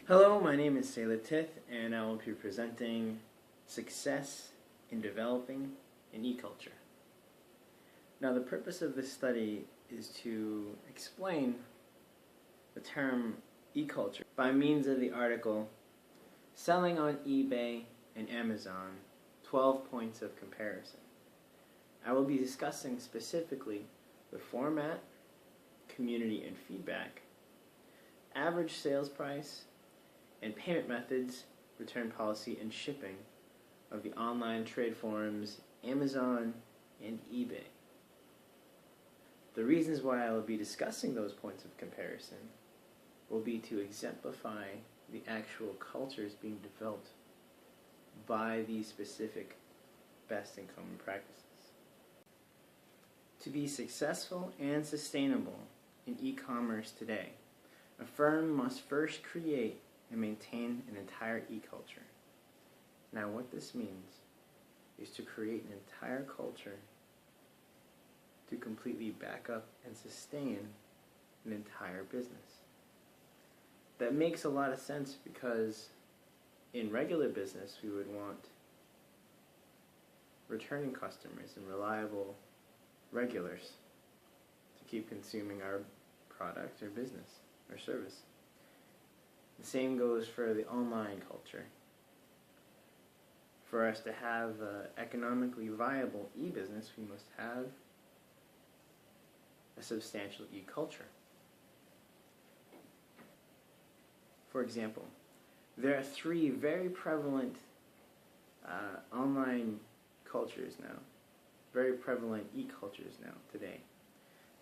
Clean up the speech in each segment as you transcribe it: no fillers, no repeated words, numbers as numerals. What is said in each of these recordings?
Hello, my name is Sayla Tith, and I will be presenting Success in Developing an E-Culture. Now, the purpose of this study is to explain the term e-culture by means of the article Selling on eBay and Amazon, 12 Points of Comparison. I will be discussing specifically the format, community and feedback, average sales price, and payment methods, return policy, and shipping of the online trade forums Amazon and eBay. The reasons why I will be discussing those points of comparison will be to exemplify the actual cultures being developed by these specific best and common practices. To be successful and sustainable in e-commerce today, a firm must first create and maintain an entire e-culture. Now, what this means is to create an entire culture to completely back up and sustain an entire business. That makes a lot of sense because in regular business we would want returning customers and reliable regulars to keep consuming our product or business or service. The same goes for the online culture. For us to have an economically viable e-business, we must have a substantial e-culture. For example, there are three very prevalent online cultures now, very prevalent e-cultures now today.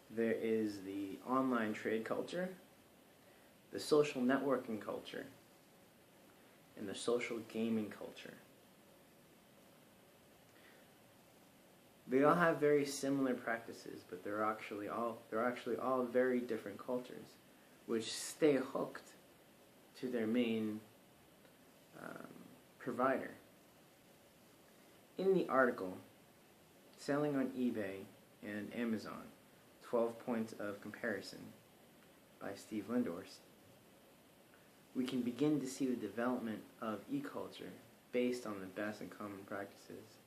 There is the online trade culture, the social networking culture, and the social gaming culture. They all have very similar practices, but they're actually all very different cultures, which stay hooked to their main provider. In the article, Selling on eBay and Amazon, 12 Points of Comparison by Steve Lindorst, we can begin to see the development of e-culture based on the best and common practices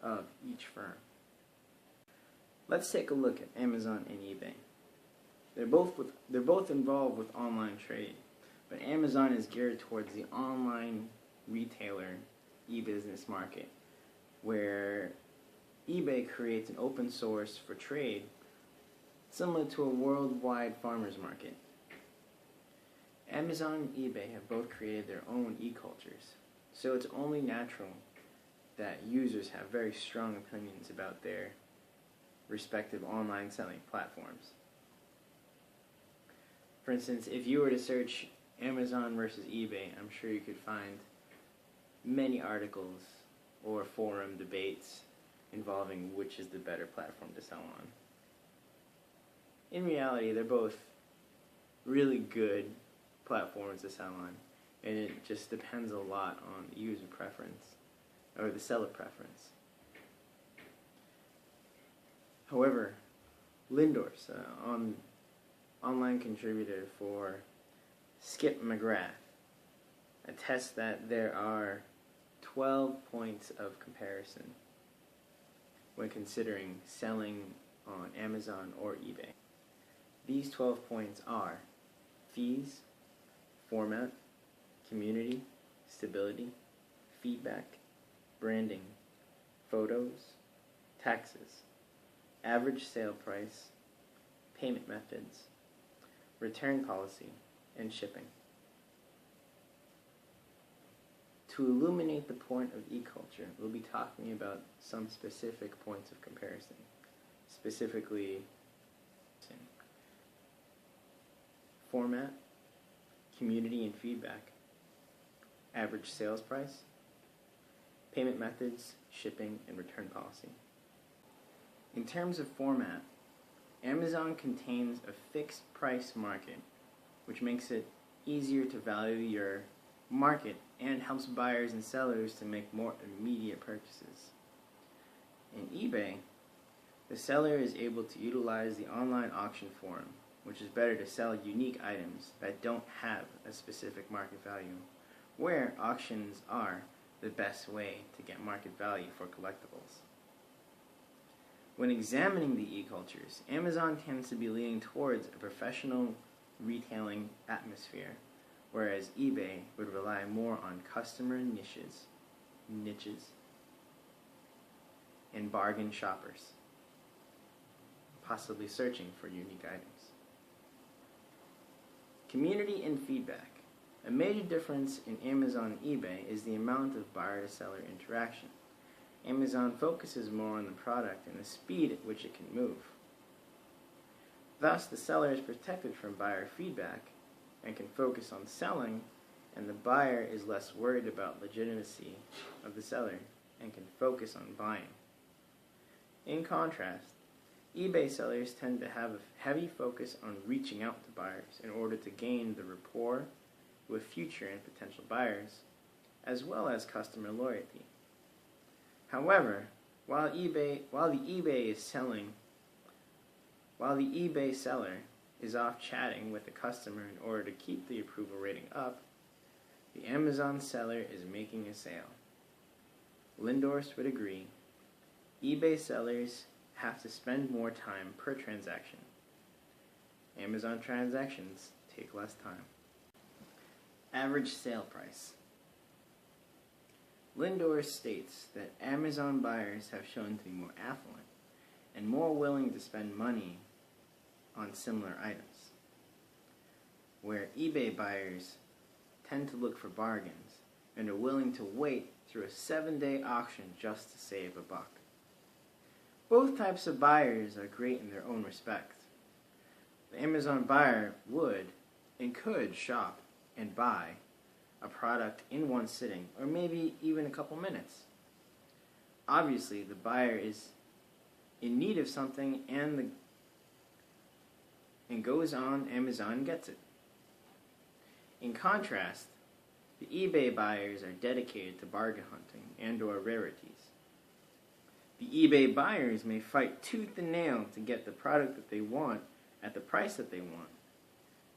of each firm. Let's take a look at Amazon and eBay. They're both involved with online trade, but Amazon is geared towards the online retailer e-business market, where eBay creates an open source for trade similar to a worldwide farmers market. Amazon and eBay have both created their own e-cultures, so it's only natural that users have very strong opinions about their respective online selling platforms. For instance, if you were to search Amazon versus eBay, I'm sure you could find many articles or forum debates involving which is the better platform to sell on. In reality, they're both really good platforms to sell on, and it just depends a lot on the user preference or the seller preference. However, Lindorst, online contributor for Skip McGrath, attests that there are 12 points of comparison when considering selling on Amazon or eBay. These 12 points are fees, format, community, stability, feedback, branding, photos, taxes, average sale price, payment methods, return policy, and shipping. To illuminate the point of e-culture, we'll be talking about some specific points of comparison, specifically format, community and feedback, average sales price, payment methods, shipping, and return policy. In terms of format, Amazon contains a fixed price market, which makes it easier to value your market and helps buyers and sellers to make more immediate purchases. In eBay, the seller is able to utilize the online auction forum which is better to sell unique items that don't have a specific market value, where auctions are the best way to get market value for collectibles. When examining the e-cultures, Amazon tends to be leaning towards a professional retailing atmosphere, whereas eBay would rely more on customer niches, and bargain shoppers, possibly searching for unique items. Community and feedback. A major difference in Amazon and eBay is the amount of buyer-to-seller interaction. Amazon focuses more on the product and the speed at which it can move. Thus, the seller is protected from buyer feedback and can focus on selling, and the buyer is less worried about legitimacy of the seller and can focus on buying. In contrast, eBay sellers tend to have a heavy focus on reaching out to buyers in order to gain the rapport with future and potential buyers, as well as customer loyalty. However, while the eBay seller is off chatting with the customer in order to keep the approval rating up, the Amazon seller is making a sale. Lindors would agree. eBay sellers have to spend more time per transaction. Amazon transactions take less time. Average sale price. Lindors states that Amazon buyers have shown to be more affluent and more willing to spend money on similar items, where eBay buyers tend to look for bargains and are willing to wait through a 7-day auction just to save a buck. Both types of buyers are great in their own respect. The Amazon buyer would and could shop and buy a product in one sitting, or maybe even a couple minutes. Obviously, the buyer is in need of something and goes on Amazon and gets it. In contrast, the eBay buyers are dedicated to bargain hunting and/or rarities. The eBay buyers may fight tooth and nail to get the product that they want at the price that they want.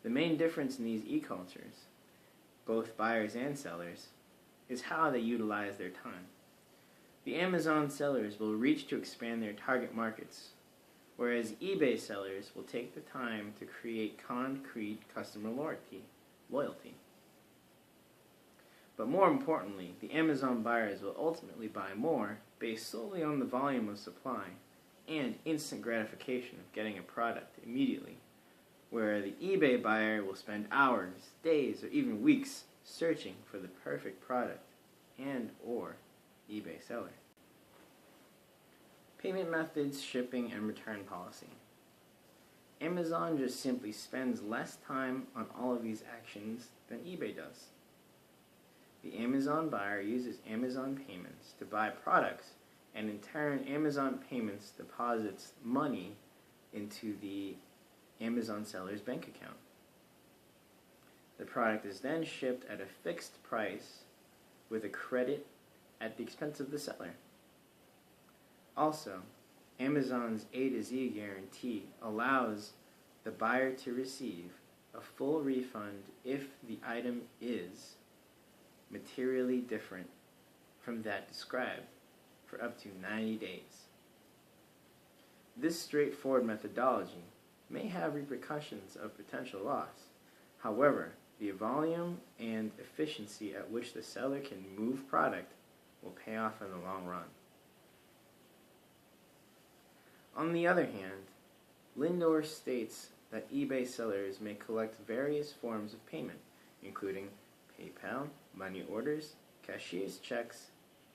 The main difference in these e-cultures, both buyers and sellers, is how they utilize their time. The Amazon sellers will reach to expand their target markets, whereas eBay sellers will take the time to create concrete customer loyalty. But more importantly, the Amazon buyers will ultimately buy more based solely on the volume of supply and instant gratification of getting a product immediately, where the eBay buyer will spend hours, days, or even weeks searching for the perfect product and/or eBay seller. Payment methods, shipping, and return policy. Amazon just simply spends less time on all of these actions than eBay does. The Amazon buyer uses Amazon Payments to buy products, and in turn, Amazon Payments deposits money into the Amazon seller's bank account. The product is then shipped at a fixed price with a credit at the expense of the seller. Also, Amazon's A to Z guarantee allows the buyer to receive a full refund if the item is materially different from that described for up to 90 days. This straightforward methodology may have repercussions of potential loss. However, the volume and efficiency at which the seller can move product will pay off in the long run. On the other hand, Lindor states that eBay sellers may collect various forms of payment, including PayPal, money orders, cashier's checks,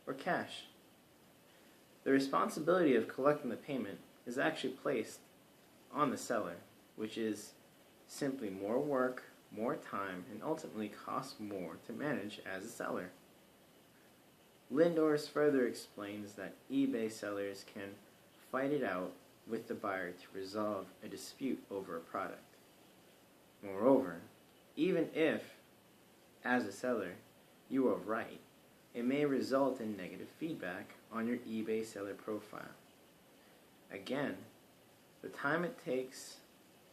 or cash. The responsibility of collecting the payment is actually placed on the seller, which is simply more work, more time, and ultimately costs more to manage as a seller. Lindors further explains that eBay sellers can fight it out with the buyer to resolve a dispute over a product. Moreover, even if, as a seller, you are right, it may result in negative feedback on your eBay seller profile. Again, the time it takes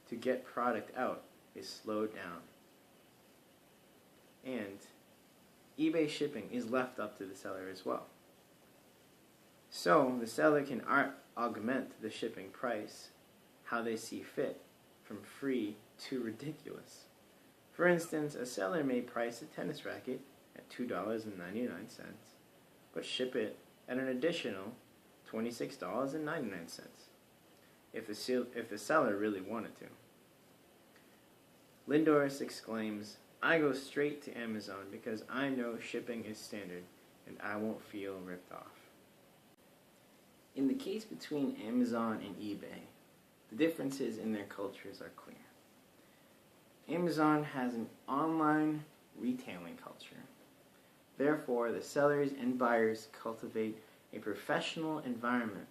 to get product out is slowed down. And eBay shipping is left up to the seller as well. So the seller can augment the shipping price how they see fit, from free to ridiculous. For instance, a seller may price a tennis racket at $2.99, but ship it at an additional $26.99 if the seller really wanted to. Lindorus exclaims, "I go straight to Amazon because I know shipping is standard and I won't feel ripped off." In the case between Amazon and eBay, the differences in their cultures are clear. Amazon has an online retailing culture. Therefore, the sellers and buyers cultivate a professional environment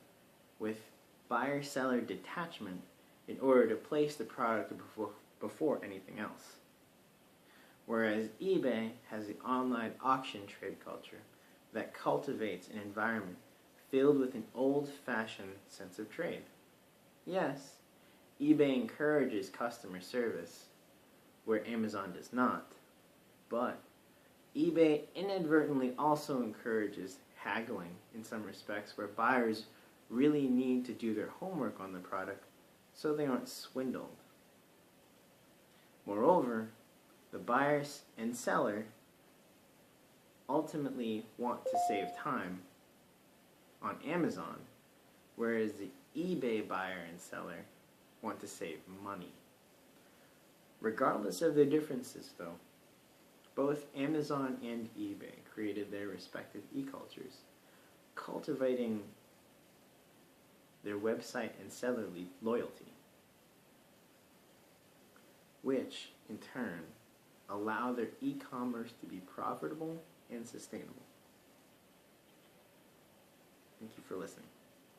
with buyer-seller detachment in order to place the product before anything else. Whereas eBay has the online auction trade culture that cultivates an environment filled with an old-fashioned sense of trade. Yes, eBay encourages customer service, where Amazon does not, but eBay inadvertently also encourages haggling in some respects, where buyers really need to do their homework on the product so they aren't swindled. Moreover, the buyer and seller ultimately want to save time on Amazon, whereas the eBay buyer and seller want to save money. Regardless of their differences, though, both Amazon and eBay created their respective e-cultures, cultivating their website and seller loyalty, which, in turn, allow their e-commerce to be profitable and sustainable. Thank you for listening.